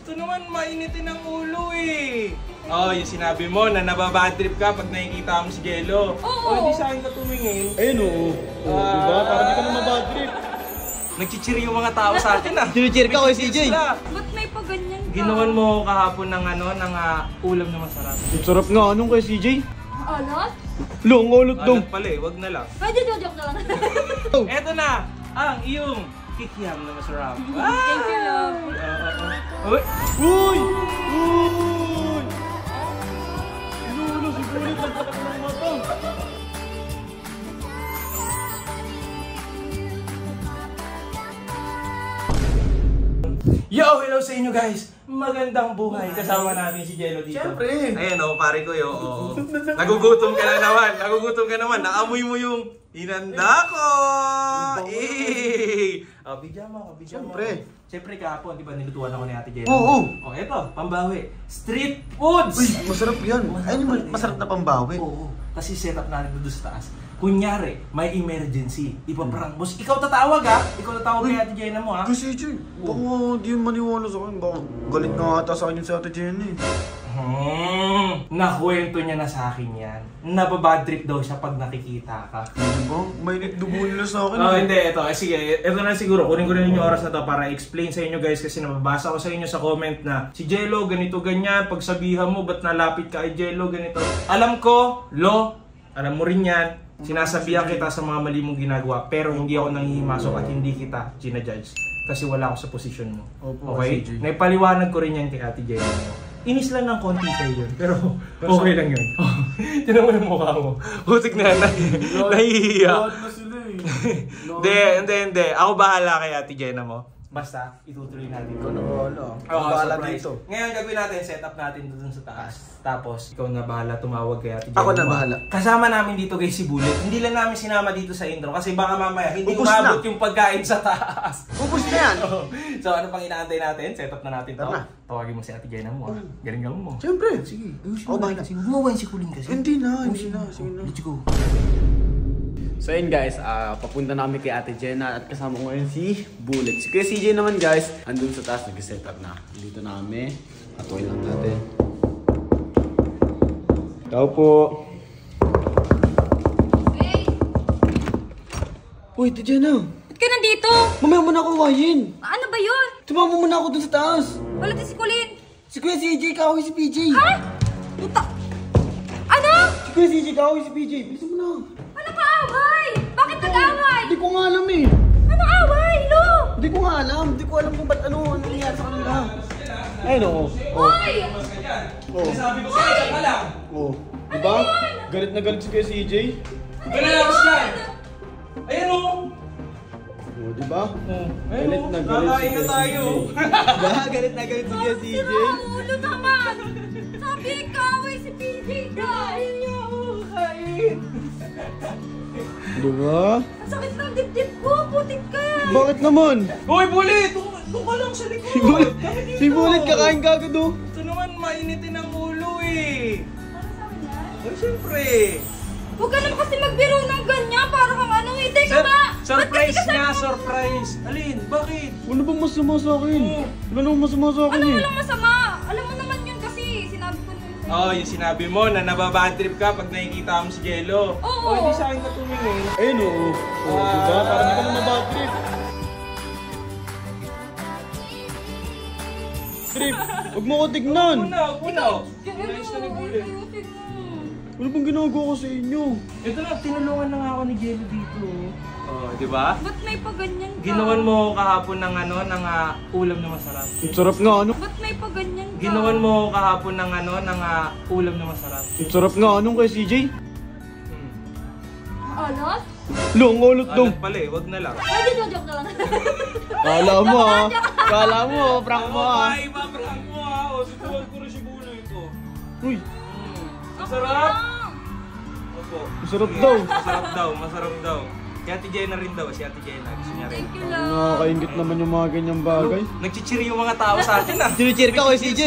Ito naman, mainitin ang ulo eh. Oh, yung sinabi mo na nababad trip ka pag nakikita mo si Jello. Oo. Oh, hindi sa akin ka tumingin. Ayun oo. Diba? Parang di ka na mabad trip. Nagchichiri yung mga tao sa atin ah. Chinichir ka kay CJ. Ba't may paganyan ka? Ginawan mo kahapon ng ulam na masarap. Ang sarap nga anong kay CJ. Alat? Long ulot daw. Alat pala eh, wag na lang. Pwede joke na lang. Eto na, ang iyong kikiam na masarap. Thank you, love. Uy! Uy! Uy! Lolo, si Bulit ang tatak ng mata. Yo! Hello sa inyo guys! Magandang buhay! Kasama natin si Jello dito. Siyempre! Ayan o, pare ko yo. Nagugutom ka na naman. Nagugutom ka naman. Naamoy mo yung hinanda ko! Oh, bigyan mo. Siyempre. Siyempre kahapon, di ba nilutuan ako ni Ate Jello? Oo. Oh, eto, pambawi. Street foods! Uy, masarap yan. Ay, masarap na pambawi. Oo. Kasi set up natin doon sa taas. Kunyari, may emergency. Ipaprank mo. Ikaw tatawag ha? Ikaw tatawag kay Ate Jenna mo ha? Kasi CJ, baka di yun maniwala sa akin. Baka galit na ata sa akin yun sa Ate Jenny. Nakwento niya na sa akin yan. Nababad trip daw siya pag nakikita ka. Diba? Mainit dugo nila sa akin. Oh, hindi. Ito. Sige, ito na siguro. Kunin ko rin yung oras na to para explain sa inyo guys. Kasi nababasa ko sa inyo sa comment na si Jello, ganito, ganyan. Pagsabihan mo, ba't nalapit ka kay Jello, ganito. Alam ko, Lo, alam mo rin yan. Sinasabihan kita sa mga mali mong ginagawa. Pero hindi ako nanghihimasok at hindi kita ginajudge. Kasi wala ako sa posisyon mo. Opo, Okay? CJ. Naipaliwanag ko rin yan kay Ate Jenna mo. Inis lang ng konti sa'yo yun, pero okay lang yun. Tinan mo yung mukha mo. Putik na, nahihiya. Lahat na sila eh. Hindi. Ako bahala kay Ate Jenna mo. Basta, itutuloy natin. Ikaw na bahala. Oo, Bahala surprise. dito. Ngayon gagawin natin, set up natin doon sa taas. Tapos, ikaw na bahala tumawag kay Ate Jenna. Ako na bahala. Kasama namin dito kay si Bullet. Hindi lang namin sinama dito sa intro kasi baka mamaya hindi Ubus umabot na. yung pagkain sa taas. Ubus na yan. So, ano pang inaantay natin? Set up na natin to. Tara. Tawagin mo si Ate Jenna mo. Galing mo. Siyempre. Sige, Ako bahala. Sige, gumawa si Kuling kasi. Hindi na. Sige na. Let's go. So yun guys, papunta na kami kay Ate Jenna at kasama ko ngayon si Bullet. Si Kuya CJ naman guys, andun sa taas, nag-set up na. Dito na kami, atuloy lang natin. Tao po. Hey! Uy, Ate Jenna. Ba't ka nandito? Mamaya mo na ako wayin. Ano ba yun? Tumama mo muna ako dun sa taas. Wala din si Colin. Si Kuya CJ, kaaway si PJ. Ha? Puta! Ano? Si Kuya CJ, kaaway si PJ. Bilisan mo na. Anong kaaway? Bakit nag-away? Hindi ko nga alam eh. Anong away, Lo? Hindi ko nga alam. Hindi ko alam kung ba't ano nangyayari sa kanila. Ayun oo. Hoy! Oo. Sabi ko sa'yo, ka lang. Oo. Diba? Galit na galit si Kuya CJ. Ganalakas ka. Ayan o. Oo, diba? Ayun Galit o. na galit si Kakain na Kuya tayo. CJ. Diba? Galit na galit si Kuya CJ. Ulo naman! Sabi kaaway si PJ, guys! Kain. Diba? Ang sakit ng dibdib ko, putik ka! Bakit naman? Hoy, Bullet! Doon ka lang sa likod. Si Bullet, si Bullet kakain kagad oh. Ito naman, mainitin ang ulo eh. Para sa akin yan? Ay, siyempre. Huwag ka naman kasi magbiro ng ganyan, para kang ano eh. Teka nga! Surprise nga, surprise. Alin, bakit? Ano bang masama sa akin? Wala namang masama sa akin Ano eh. walang masama? Alam mo naman yun kasi, sinabi ko nun. Oh, yung sinabi mo na nababad trip ka pag nakikita mo si Jello. Oo. Oh, hindi sa akin ka tumingin. Ayun oo. Oh, diba? Parang di ka na mabad trip. Trip, huwag mo ko tignan. Huwag mo na. Ayusin mo. Ano bang ginagawa ko sa inyo? Ito na, tinulungan na nga ako ni Jello dito. Oh, di ba? Ba't may paganyan ka? Ginawan mo kahapon ng ulam na masarap. Ang sarap nga ano? Ba't may paganyan ka? Ginawan mo kahapon ng ulam na masarap. Ang sarap nga anong kay CJ? Alat? Long ulot daw. Alat pala eh, wag na lang. Pwede joke na lang. Kala mo ah. Kala mo, prank mo ah. Ay, ma-prank mo ah. O, sutuwag ko rin si Bulo ito. Uy, Masarap? Opo. masarap daw. Masarap daw. Si Ate Jenna rin daw, si Ate Jenna. Gusto niya rin. Thank you, love. Nakakaingit naman yung mga ganyang bagay. Nagchichiri yung mga tao sa atin ah. Chinichir ka kay CJ.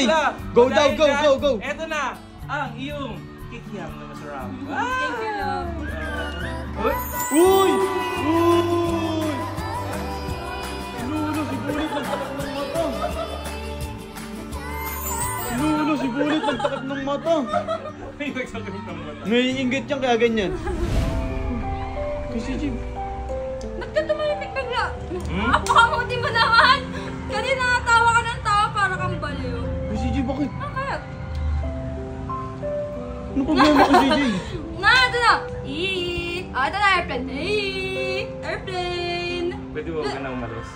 Go daw, go, go, go. Eto na, ang iyong kikiam na masarap. Thank you, love. Uy! Uy! Uy! Lolo, si Bulit ang tatak ng mata. nagtakip ng mata. May nagsakit ng mata. Naiinggit yan kaya ganyan. Kasi Jim. Ba't ka tumahimik bigla? Apakamuti mo naman! Kanina natawa ka ng tawa para kang baliw. Kasi Jim, bakit? Bakit? Ano problema ko si Jim? Ito na! Ito na, airplane! Airplane! Pwede mo ka na umalis?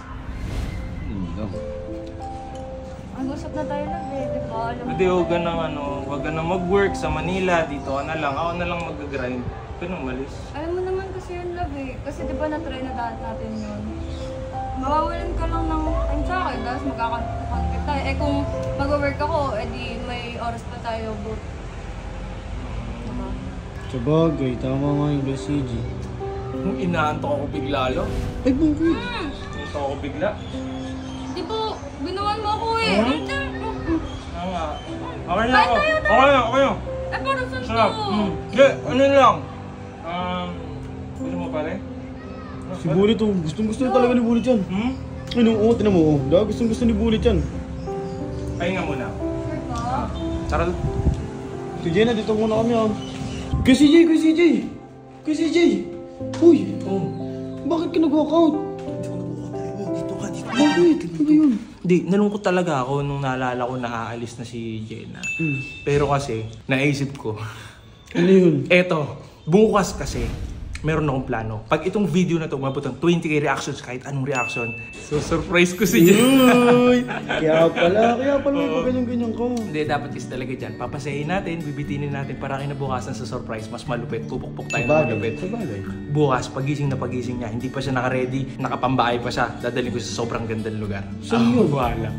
Mag-usap na tayo lang eh, di ba? Alam mo. Pwede huwag ka nang huwag ka nang mag-work sa Manila. Dito ka na lang. Ako na lang mag-grind. Pwede na umalis. Alam mo naman kasi yun, love eh. Kasi di ba na-try na daan natin yun? Mawawalan ka lang ng time sa akin, tapos magkakontact tayo. Eh kung mag-work ako, edi may oras pa tayo. But, diba? Sabagay, tama nga yung CG. Nung inaantok ako bigla, lo. Ay, bakit? Inaantok ako bigla. Di ba, binuwan mo ako eh. Oo nga. Okay na ako. Okay na, okay na. Eh, parang saan Sarap. to? Hindi, ano lang. Gusto mo pare? Si Bullet oh, gustong-gusto na talaga ni Bullet yan. Ay, nung tinan mo, gustong-gusto ni Bullet yan. Pahinga muna. Sure ka? Tara. Si Jenna, dito muna kami ah. Kuya CJ! Kuya CJ! Kuya CJ! Uy! Bakit ka nag-walkout? Dito ka. Bakit? Ano ba yun? Hindi, nalungkot talaga ako nung naalala ko na aalis na si Jenna. Pero kasi, naisip ko, Ano yun? eto, bukas kasi, meron akong plano. Pag itong video na to, umabot ng 20k reactions, kahit anong reaction, so surprise ko si Jenna. Uy! Kaya pala may ganyan-ganyan ko. Hindi, dapat kasi talaga dyan. Papasahin natin, bibitinin natin para kinabukasan sa surprise, mas malupit, pupukpuk tayo ng malupit. Sabagay. Bukas, pagising niya, hindi pa siya naka-ready, nakapambahay pa siya, dadalhin ko sa sobrang gandang lugar. Saan yun? Wala.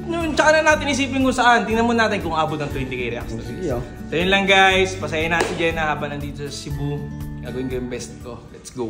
Tsaka na natin isipin kung saan. Tingnan mo natin kung abot ng 20k reactions. Sige ah. So yun lang guys, pasahin natin si Jenna habang nandito sa Cebu. Gagawin ko yung best ko. Let's go.